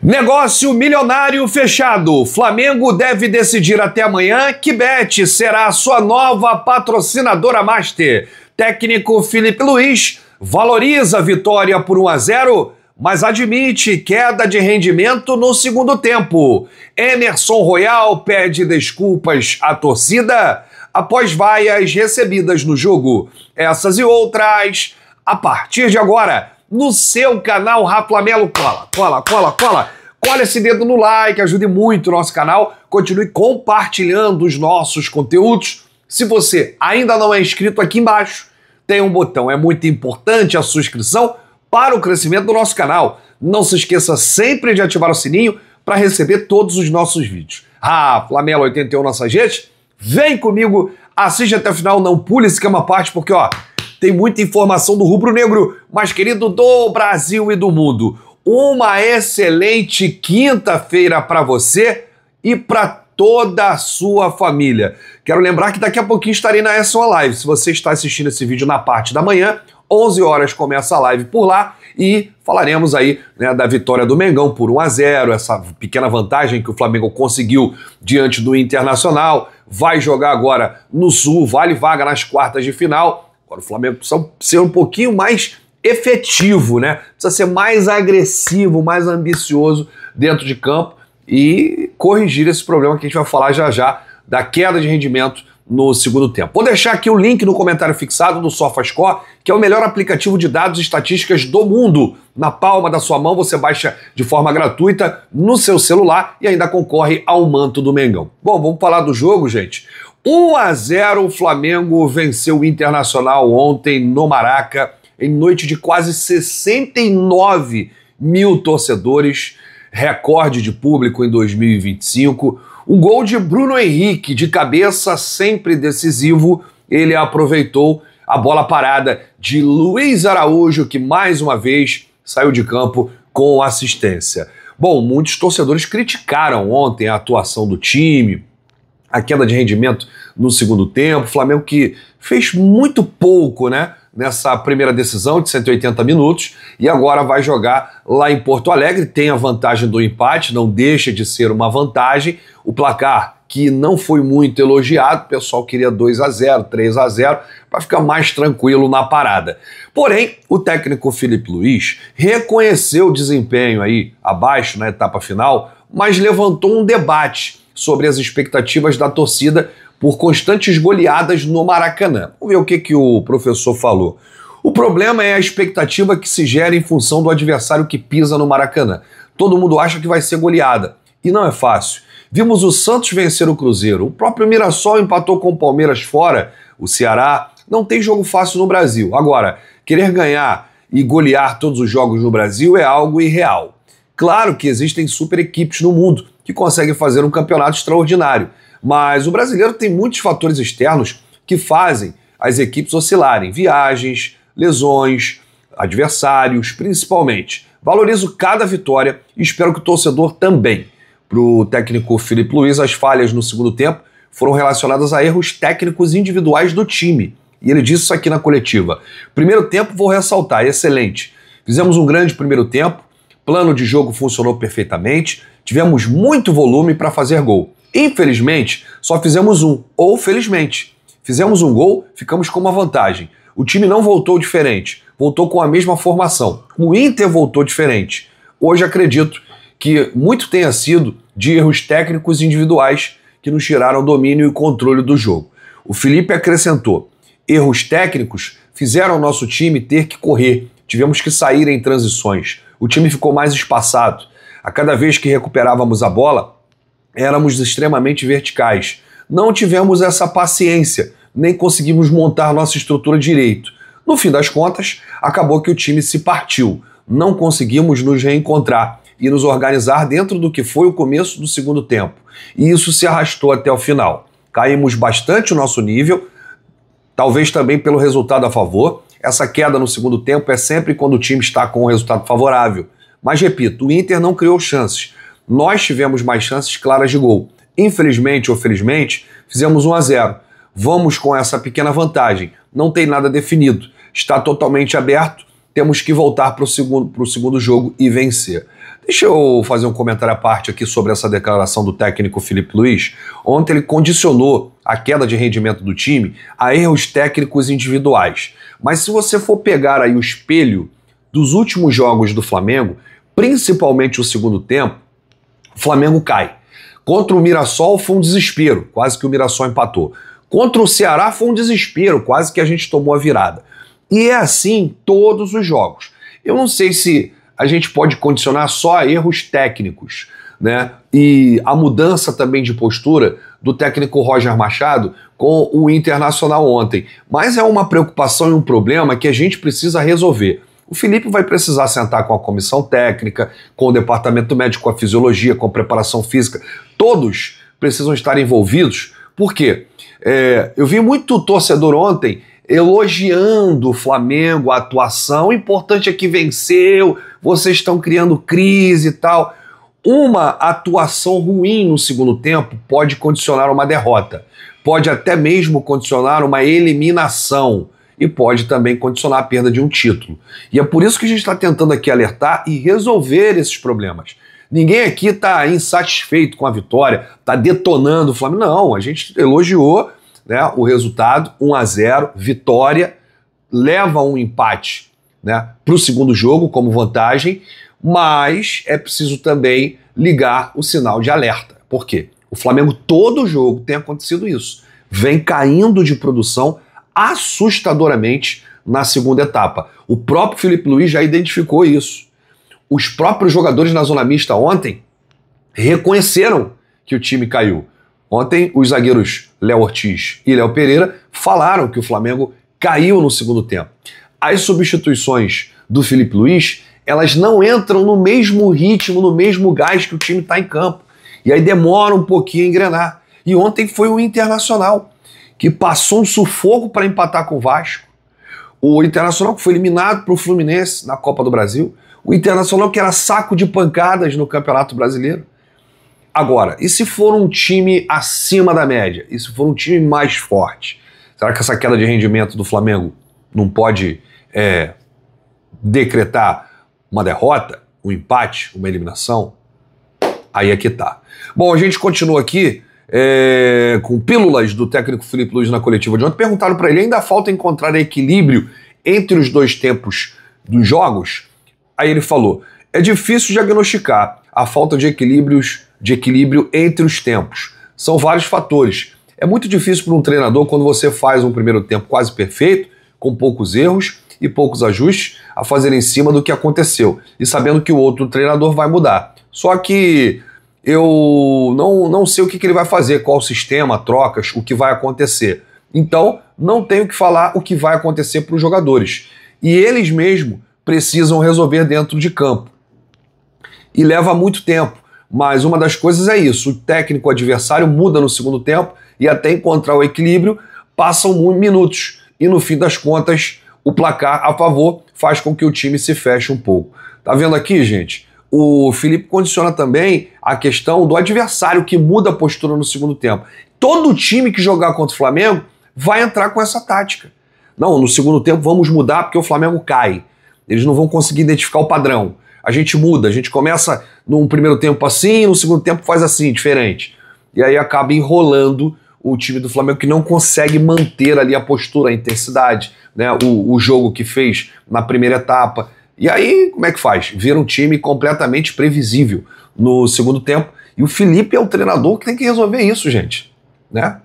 Negócio milionário fechado. Flamengo deve decidir até amanhã que Bet será a sua nova patrocinadora master. Técnico Filipe Luís valoriza a vitória por 1-0, mas admite queda de rendimento no segundo tempo. Emerson Royal pede desculpas à torcida após vaias recebidas no jogo. Essas e outras a partir de agora no seu canal Raflamelo. Cola esse dedo no like, ajude muito o nosso canal, continue compartilhando os nossos conteúdos. Se você ainda não é inscrito, aqui embaixo tem um botão, é muito importante a sua inscrição para o crescimento do nosso canal. Não se esqueça sempre de ativar o sininho para receber todos os nossos vídeos. Raflamelo 81 nossas redes, vem comigo, assiste até o final, não pule esse esquema à parte, porque tem muita informação do rubro-negro mais querido do Brasil e do mundo. Uma excelente quinta-feira para você e para toda a sua família. Quero lembrar que daqui a pouquinho estarei na S1 Live. Se você está assistindo esse vídeo na parte da manhã, 11 horas começa a live por lá e falaremos aí, né, da vitória do Mengão por 1-0, essa pequena vantagem que o Flamengo conseguiu diante do Internacional. Vai jogar agora no Sul, vale vaga nas quartas de final. Agora o Flamengo precisa ser um pouquinho mais efetivo, né? Precisa ser mais agressivo, mais ambicioso dentro de campo e corrigir esse problema que a gente vai falar já já da queda de rendimento no segundo tempo. Vou deixar aqui o link no comentário fixado do SofaScore, que é o melhor aplicativo de dados e estatísticas do mundo. Na palma da sua mão você baixa de forma gratuita no seu celular e ainda concorre ao manto do Mengão. Bom, vamos falar do jogo, gente. 1-0 o Flamengo venceu o Internacional ontem no Maraca, em noite de quase 69 mil torcedores, recorde de público em 2025. Um gol de Bruno Henrique, de cabeça, sempre decisivo. Ele aproveitou a bola parada de Luiz Araújo, que mais uma vez saiu de campo com assistência. Bom, muitos torcedores criticaram ontem a atuação do time, a queda de rendimento no segundo tempo. O Flamengo que fez muito pouco, né, nessa primeira decisão de 180 minutos e agora vai jogar lá em Porto Alegre. Tem a vantagem do empate, não deixa de ser uma vantagem. O placar que não foi muito elogiado, o pessoal queria 2-0, 3-0, para ficar mais tranquilo na parada. Porém, o técnico Filipe Luís reconheceu o desempenho aí abaixo na etapa final, mas levantou um debate sobre as expectativas da torcida por constantes goleadas no Maracanã. Vamos ver o que o professor falou. O problema é a expectativa que se gera em função do adversário que pisa no Maracanã. Todo mundo acha que vai ser goleada, e não é fácil. Vimos o Santos vencer o Cruzeiro, o próprio Mirassol empatou com o Palmeiras fora, o Ceará. Não tem jogo fácil no Brasil. Agora, querer ganhar e golear todos os jogos no Brasil é algo irreal. Claro que existem super equipes no mundo que conseguem fazer um campeonato extraordinário, mas o brasileiro tem muitos fatores externos que fazem as equipes oscilarem. Viagens, lesões, adversários, principalmente. Valorizo cada vitória e espero que o torcedor também. Para o técnico Filipe Luís, as falhas no segundo tempo foram relacionadas a erros técnicos individuais do time. E ele disse isso aqui na coletiva. Primeiro tempo, vou ressaltar, excelente. Fizemos um grande primeiro tempo, plano de jogo funcionou perfeitamente, tivemos muito volume para fazer gol. Infelizmente, só fizemos um, ou felizmente. Fizemos um gol, ficamos com uma vantagem. O time não voltou diferente, voltou com a mesma formação. O Inter voltou diferente. Hoje acredito que muito tenha sido de erros técnicos individuais que nos tiraram o domínio e controle do jogo. O Felipe acrescentou, erros técnicos fizeram o nosso time ter que correr, tivemos que sair em transições. O time ficou mais espaçado. A cada vez que recuperávamos a bola, éramos extremamente verticais. Não tivemos essa paciência, nem conseguimos montar nossa estrutura direito. No fim das contas, acabou que o time se partiu. Não conseguimos nos reencontrar e nos organizar dentro do que foi o começo do segundo tempo. E isso se arrastou até o final. Caímos bastante o nosso nível, talvez também pelo resultado a favor. Essa queda no segundo tempo é sempre quando o time está com um resultado favorável. Mas repito, o Inter não criou chances. Nós tivemos mais chances claras de gol. Infelizmente ou felizmente, fizemos 1-0. Vamos com essa pequena vantagem. Não tem nada definido. Está totalmente aberto temos que voltar para o segundo jogo e vencer. Deixa eu fazer um comentário à parte aqui sobre essa declaração do técnico Filipe Luís. Ontem ele condicionou a queda de rendimento do time a erros técnicos individuais. Mas se você for pegar aí o espelho dos últimos jogos do Flamengo, principalmente o segundo tempo, o Flamengo cai. Contra o Mirassol foi um desespero, quase que o Mirassol empatou. Contra o Ceará foi um desespero, quase que a gente tomou a virada. E é assim todos os jogos. Eu não sei se a gente pode condicionar só a erros técnicos, né? E a mudança também de postura do técnico Roger Machado com o Internacional ontem. Mas é uma preocupação e um problema que a gente precisa resolver. O Filipe vai precisar sentar com a comissão técnica, com o departamento médico, com a fisiologia, com a preparação física. Todos precisam estar envolvidos. Por quê? Eu vi muito torcedor ontem elogiando o Flamengo, a atuação. O importante é que venceu, vocês estão criando crise e tal. Uma atuação ruim no segundo tempo pode condicionar uma derrota. Pode até mesmo condicionar uma eliminação. E pode também condicionar a perda de um título. E é por isso que a gente está tentando aqui alertar e resolver esses problemas. Ninguém aqui está insatisfeito com a vitória, está detonando o Flamengo. Não, a gente elogiou, né, o resultado, 1-0, vitória, leva um empate, né, para o segundo jogo como vantagem, mas é preciso também ligar o sinal de alerta. Por quê? O Flamengo todo jogo tem acontecido isso. Vem caindo de produção assustadoramente na segunda etapa. O próprio Filipe Luís já identificou isso. Os próprios jogadores na zona mista ontem reconheceram que o time caiu. Ontem, os zagueiros Léo Ortiz e Léo Pereira falaram que o Flamengo caiu no segundo tempo. As substituições do Filipe Luís, elas não entram no mesmo ritmo, no mesmo gás que o time está em campo. E aí demora um pouquinho a engrenar. E ontem foi o Internacional, que passou um sufoco para empatar com o Vasco. O Internacional que foi eliminado para o Fluminense na Copa do Brasil. O Internacional que era saco de pancadas no Campeonato Brasileiro. Agora, e se for um time acima da média? E se for um time mais forte? Será que essa queda de rendimento do Flamengo não pode decretar uma derrota, um empate, uma eliminação? Aí é que tá. Bom, a gente continua aqui com pílulas do técnico Filipe Luís na coletiva de ontem. Perguntaram para ele, ainda falta encontrar equilíbrio entre os dois tempos dos jogos? Aí ele falou, é difícil diagnosticar a falta de equilíbrio entre os tempos. São vários fatores. É muito difícil para um treinador quando você faz um primeiro tempo quase perfeito, com poucos erros e poucos ajustes, a fazer em cima do que aconteceu e sabendo que o outro treinador vai mudar. Só que eu não sei o que ele vai fazer, qual sistema, trocas, o que vai acontecer. Então, não tenho que falar o que vai acontecer para os jogadores. E eles mesmos precisam resolver dentro de campo. E leva muito tempo. Mas uma das coisas é isso, o técnico adversário muda no segundo tempo e até encontrar o equilíbrio passam minutos. E no fim das contas, o placar a favor faz com que o time se feche um pouco. Tá vendo aqui, gente? O Filipe condiciona também a questão do adversário que muda a postura no segundo tempo. Todo time que jogar contra o Flamengo vai entrar com essa tática. Não, no segundo tempo vamos mudar porque o Flamengo cai. Eles não vão conseguir identificar o padrão. A gente muda, a gente começa num primeiro tempo assim, no segundo tempo faz assim, diferente. E aí acaba enrolando o time do Flamengo que não consegue manter ali a postura, a intensidade, né? O jogo que fez na primeira etapa. E aí, como é que faz? Vira um time completamente previsível no segundo tempo. E o Filipe é o treinador que tem que resolver isso, gente, né?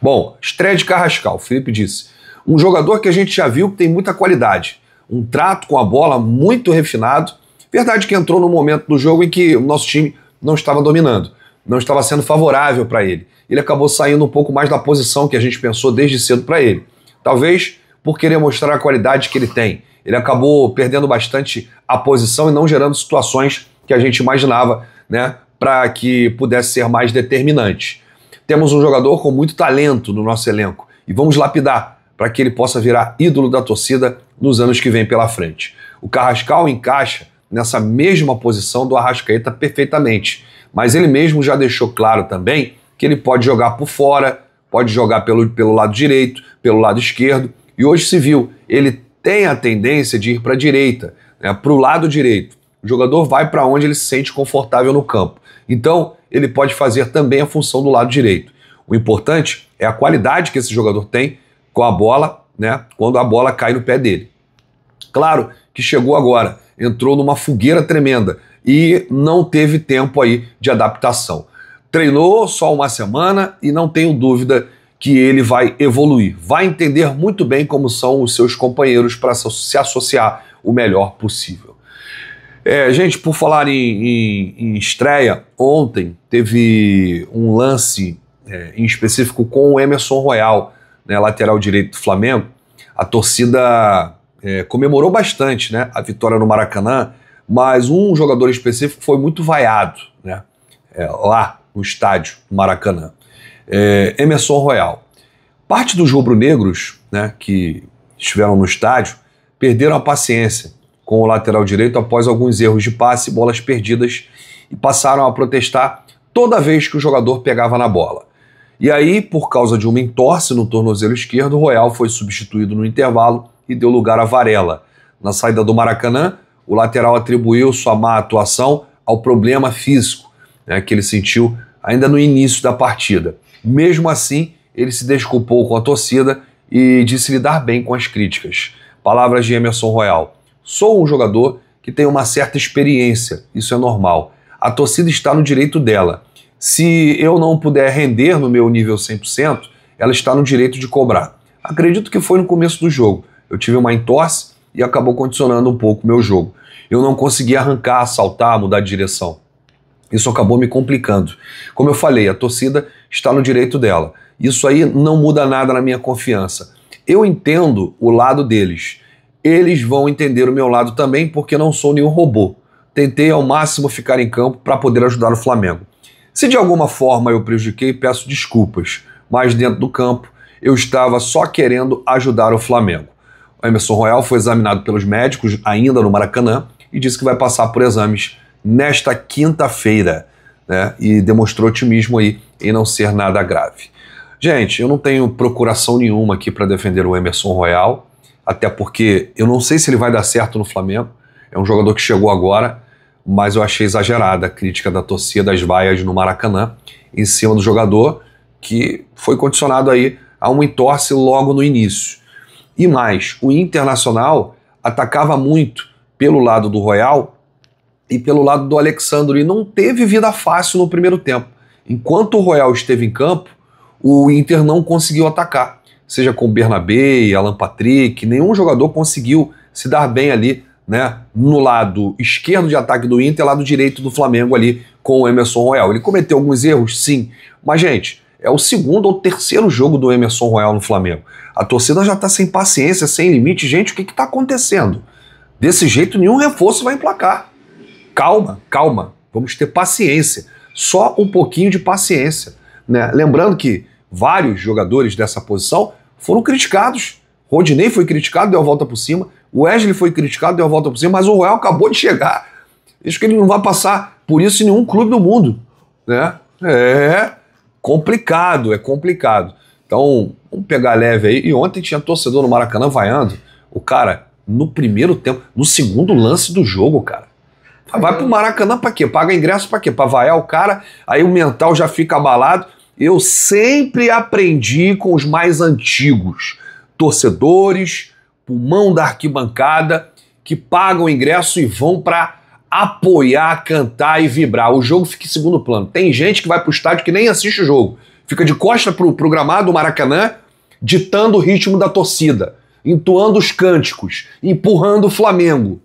Bom, estreia de Carrascal, o Filipe disse. Um jogador que a gente já viu que tem muita qualidade. Um trato com a bola muito refinado. Verdade que entrou no momento do jogo em que o nosso time não estava dominando. Não estava sendo favorável para ele. Ele acabou saindo um pouco mais da posição que a gente pensou desde cedo para ele. Talvez por querer mostrar a qualidade que ele tem. Ele acabou perdendo bastante a posição e não gerando situações que a gente imaginava, né, para que pudesse ser mais determinante. Temos um jogador com muito talento no nosso elenco e vamos lapidar para que ele possa virar ídolo da torcida nos anos que vêm pela frente. O Carrascal encaixa nessa mesma posição do Arrascaeta perfeitamente, mas ele mesmo já deixou claro também que ele pode jogar por fora, pode jogar pelo lado direito, pelo lado esquerdo, e hoje se viu ele tem a tendência de ir para a direita, né, para o lado direito. O jogador vai para onde ele se sente confortável no campo. Então, ele pode fazer também a função do lado direito. O importante é a qualidade que esse jogador tem com a bola, né, quando a bola cai no pé dele. Claro que chegou agora, entrou numa fogueira tremenda e não teve tempo aí de adaptação. Treinou só uma semana e não tenho dúvida que ele vai evoluir. Vai entender muito bem como são os seus companheiros para se associar o melhor possível. Gente, por falar em estreia, ontem teve um lance em específico com o Emerson Royal, né, lateral direito do Flamengo. A torcida comemorou bastante, né, a vitória no Maracanã, mas um jogador específico foi muito vaiado, né, lá no estádio do Maracanã. Emerson Royal. Parte dos rubro-negros, né, que estiveram no estádio perderam a paciência com o lateral direito após alguns erros de passe e bolas perdidas e passaram a protestar toda vez que o jogador pegava na bola. E aí, por causa de uma entorse no tornozelo esquerdo, o Royal foi substituído no intervalo e deu lugar a Varela. Na saída do Maracanã, o lateral atribuiu sua má atuação ao problema físico, né, que ele sentiu ainda no início da partida. Mesmo assim, ele se desculpou com a torcida e disse lidar bem com as críticas. Palavras de Emerson Royal. Sou um jogador que tem uma certa experiência, isso é normal. A torcida está no direito dela. Se eu não puder render no meu nível 100%, ela está no direito de cobrar. Acredito que foi no começo do jogo. Eu tive uma entorse e acabou condicionando um pouco o meu jogo. Eu não consegui arrancar, saltar, mudar de direção. Isso acabou me complicando. Como eu falei, a torcida está no direito dela. Isso aí não muda nada na minha confiança. Eu entendo o lado deles. Eles vão entender o meu lado também, porque não sou nenhum robô. Tentei ao máximo ficar em campo para poder ajudar o Flamengo. Se de alguma forma eu prejudiquei, peço desculpas. Mas dentro do campo, eu estava só querendo ajudar o Flamengo. O Emerson Royal foi examinado pelos médicos ainda no Maracanã e disse que vai passar por exames nesta quinta-feira, né? E demonstrou otimismo aí em não ser nada grave. Gente, eu não tenho procuração nenhuma aqui para defender o Emerson Royal, até porque eu não sei se ele vai dar certo no Flamengo. É um jogador que chegou agora, mas eu achei exagerada a crítica da torcida das vaias no Maracanã em cima do jogador, que foi condicionado aí a uma entorse logo no início. E mais, o Internacional atacava muito pelo lado do Royal e pelo lado do Alexandre, e não teve vida fácil no primeiro tempo. Enquanto o Royal esteve em campo, o Inter não conseguiu atacar. Seja com o Bernabé, Alan Patrick, nenhum jogador conseguiu se dar bem ali, né, no lado esquerdo de ataque do Inter, lado direito do Flamengo ali com o Emerson Royal. Ele cometeu alguns erros, sim, mas, gente, é o segundo ou terceiro jogo do Emerson Royal no Flamengo. A torcida já está sem paciência, sem limite. Gente, o que está acontecendo? Desse jeito, nenhum reforço vai emplacar. Calma, calma, vamos ter paciência. Só um pouquinho de paciência, né? Lembrando que vários jogadores dessa posição foram criticados. Rodinei foi criticado, deu a volta por cima. O Wesley foi criticado, deu a volta por cima. Mas o Royal acabou de chegar. Acho que ele não vai passar por isso em nenhum clube do mundo, né? É complicado, é complicado. Então, vamos pegar leve aí. E ontem tinha torcedor no Maracanã vaiando. O cara, no primeiro tempo, no segundo lance do jogo, cara. Vai pro Maracanã pra quê? Paga ingresso pra quê? Pra vaiar o cara, aí o mental já fica abalado. Eu sempre aprendi com os mais antigos. Torcedores, pulmão da arquibancada, que pagam ingresso e vão pra apoiar, cantar e vibrar. O jogo fica em segundo plano. Tem gente que vai pro estádio que nem assiste o jogo. Fica de costa pro gramado do Maracanã, ditando o ritmo da torcida, entoando os cânticos, empurrando o Flamengo.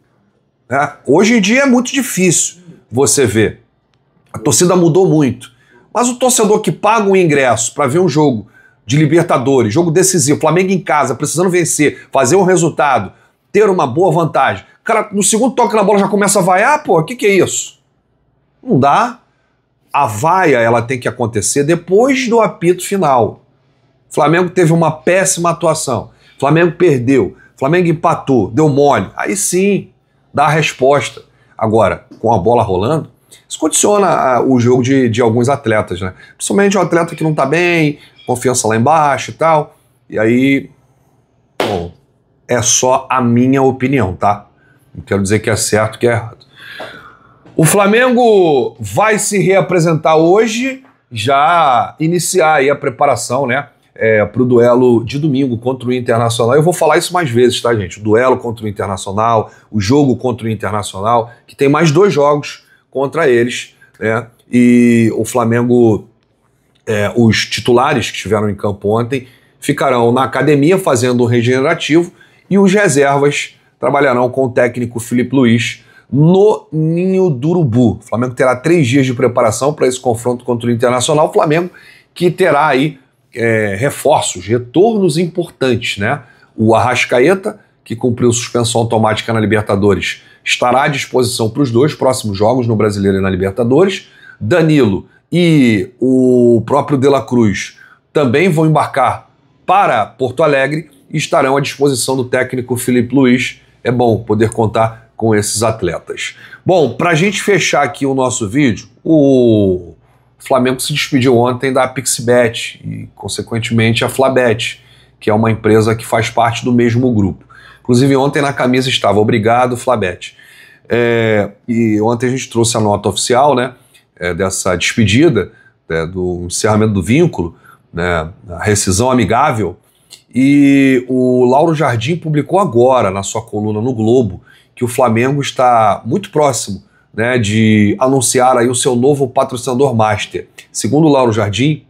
Hoje em dia é muito difícil você ver. A torcida mudou muito. Mas o torcedor que paga um ingresso para ver um jogo de Libertadores, jogo decisivo, Flamengo em casa, precisando vencer, fazer um resultado, ter uma boa vantagem. Cara, no segundo toque na bola já começa a vaiar, pô, o que é isso? Não dá. A vaia, ela tem que acontecer depois do apito final. Flamengo teve uma péssima atuação. Flamengo perdeu. Flamengo empatou, deu mole. Aí sim, dá a resposta. Agora, com a bola rolando, isso condiciona o jogo de alguns atletas, né? Principalmente um atleta que não tá bem, confiança lá embaixo e tal. E aí, bom, é só a minha opinião, tá? Não quero dizer que é certo, que é errado. O Flamengo vai se reapresentar hoje, já iniciar aí a preparação, né? Para o duelo de domingo contra o Internacional. Eu vou falar isso mais vezes, tá, gente? O duelo contra o Internacional, o jogo contra o Internacional, que tem mais 2 jogos contra eles, né? E o Flamengo, os titulares que estiveram em campo ontem, ficarão na academia fazendo um regenerativo e os reservas trabalharão com o técnico Filipe Luís no Ninho do Urubu. O Flamengo terá 3 dias de preparação para esse confronto contra o Internacional. O Flamengo que terá aí reforços, retornos importantes, né? O Arrascaeta, que cumpriu suspensão automática na Libertadores, estará à disposição para os 2 próximos jogos, no Brasileiro e na Libertadores. Danilo e o próprio De La Cruz também vão embarcar para Porto Alegre e estarão à disposição do técnico Filipe Luís. É bom poder contar com esses atletas. Bom, para a gente fechar aqui o nosso vídeo, o Flamengo se despediu ontem da Pixbet e, consequentemente, a Flabet, que é uma empresa que faz parte do mesmo grupo. Inclusive, ontem na camisa estava "Obrigado, Flabet". E ontem a gente trouxe a nota oficial, né, dessa despedida, do encerramento do vínculo, né, a rescisão amigável. E o Lauro Jardim publicou agora, na sua coluna no Globo, que o Flamengo está muito próximo, né, de anunciar aí o seu novo patrocinador master. Segundo o Lauro Jardim,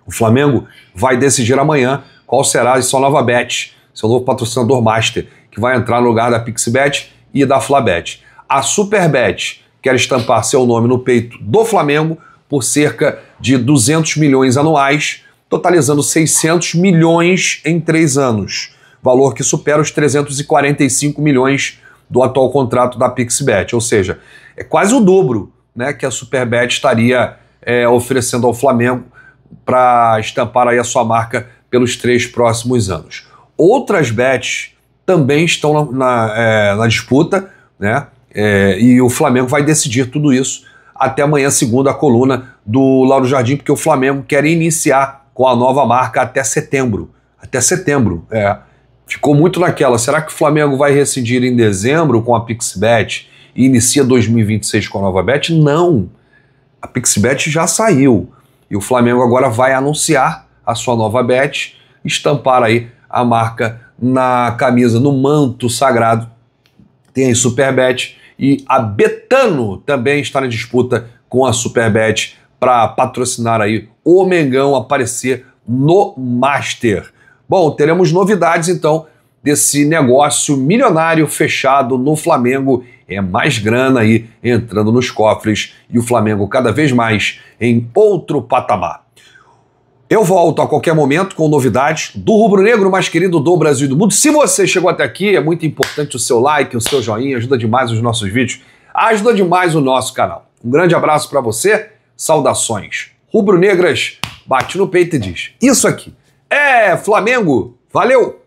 o Flamengo vai decidir amanhã qual será a sua nova bet, seu novo patrocinador master, que vai entrar no lugar da Pixbet e da Flabet. A Superbet quer estampar seu nome no peito do Flamengo por cerca de 200 milhões anuais, totalizando 600 milhões em 3 anos, valor que supera os 345 milhões do atual contrato da Pixbet, ou seja, é quase o dobro, né, que a Superbet estaria oferecendo ao Flamengo para estampar aí a sua marca pelos 3 próximos anos. Outras bets também estão na disputa, né, e o Flamengo vai decidir tudo isso até amanhã, segundo a coluna do Lauro Jardim, porque o Flamengo quer iniciar com a nova marca até setembro. Até setembro, Ficou muito naquela, será que o Flamengo vai rescindir em dezembro com a Pixbet e inicia 2026 com a nova bet? Não, a Pixbet já saiu e o Flamengo agora vai anunciar a sua nova bet, estampar aí a marca na camisa, no manto sagrado. Tem aí Superbet e a Betano também está na disputa com a Superbet para patrocinar aí o Mengão aparecer no Master. Bom, teremos novidades então desse negócio milionário fechado no Flamengo. É mais grana aí entrando nos cofres e o Flamengo cada vez mais em outro patamar. Eu volto a qualquer momento com novidades do rubro-negro mais querido do Brasil e do mundo. Se você chegou até aqui, é muito importante o seu like, o seu joinha, ajuda demais os nossos vídeos, ajuda demais o nosso canal. Um grande abraço para você, saudações rubro-negras, bate no peito e diz: isso aqui é Flamengo, valeu!